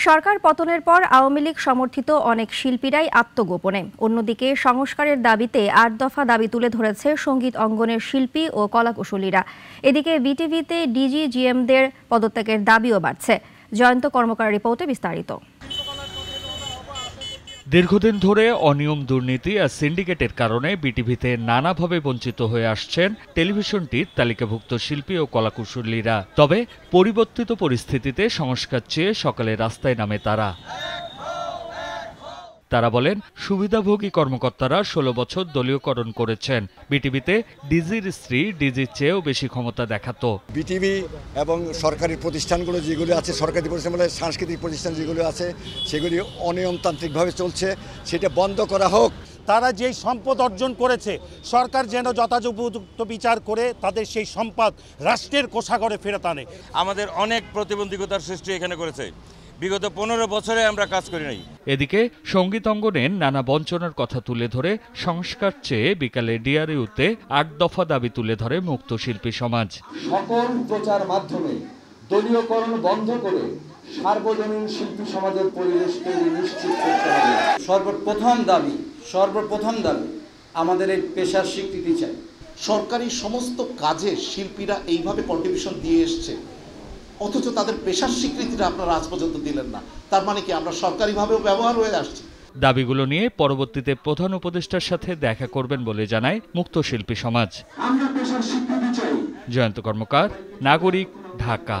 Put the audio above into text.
সরকার পতনের পর আওয়ামী লীগ সমর্থিত অনেক শিল্পীরাই আত্মগোপনে। অন্যদিকে সংস্কারের দাবিতে ৮ দফা দাবি তুলে ধরেছে সংগীত অঙ্গনের শিল্পী ও কলাকুশলীরা। এদিকে বিটিভিতে ডিজিজিএমদের পদত্যাগের দাবিও বাড়ছে। জয়ন্ত কর্মকার রিপোর্টে বিস্তারিত। দীর্ঘদিন ধরে অনিয়ম, দুর্নীতি আর সিন্ডিকেটের কারণে বিটিভিতে নানাভাবে বঞ্চিত হয়ে আসছেন টেলিভিশনটির তালিকাভুক্ত শিল্পী ও কলাকুশলীরা। তবে পরিবর্তিত পরিস্থিতিতে সংস্কার চেয়ে সকালে রাস্তায় নামে তারা বলেন, সুবিধাভোগী কর্মকর্তারা ১৬ বছর দলীয়করণ করেছেন। বিটিভিতে ডিজির স্ত্রী ডিজির চেয়েও বেশি ক্ষমতা দেখাতো। বিটিভি এবং সরকারি প্রতিষ্ঠানগুলো যেগুলো আছে, সরকারি প্রতিষ্ঠান বলে সাংস্কৃতিক প্রতিষ্ঠান যেগুলো আছে, সেগুলি অনিয়মতান্ত্রিকভাবে চলছে, সেটা বন্ধ করা হোক। তারা যেই সম্পদ অর্জন করেছে, সরকার যেন যথাযথ বিচার করে তাদের সেই সম্পদ রাষ্ট্রের কোষাগারে ফেরত আনে। আমাদের অনেক প্রতিবন্ধকতার সৃষ্টি এখানে করেছে। বিগত ১৫ বছরে আমরা কাজ করি নাই। এদিকে সংগীত অঙ্গনের নানা বঞ্চনার কথা তুলে ধরে সংস্কার চেয়ে বিকালে ডিআরইউতে ৮ দফা দাবি তুলে ধরে মুক্ত শিল্পী সমাজ। সকল প্রচার মাধ্যমে দলীয়করণ বন্ধ করে সার্বজনীন শিল্পী সমাজের পরিবেশ তৈরি নিশ্চিত করতে হবে। সর্বপ্রথম দাবি আমাদের এই পেশার স্বীকৃতি চাই। সরকারি সমস্ত কাজে শিল্পীরা এইভাবে কন্ট্রিবিউশন দিয়ে এসছে, অথচ তাদের পেশার স্বীকৃতিটা আপনারা আজ পর্যন্ত দিলেন না। তার মানে কি আমরা সরকারিভাবেও ব্যবহার হয়ে আসছি? দাবিগুলো নিয়ে পরবর্তীতে প্রধান উপদেষ্টার সাথে দেখা করবেন বলে জানায় মুক্ত শিল্পী সমাজ। আমরা পেশার স্বীকৃতি চাই। জয়ন্ত কর্মকার, নাগরিক, ঢাকা।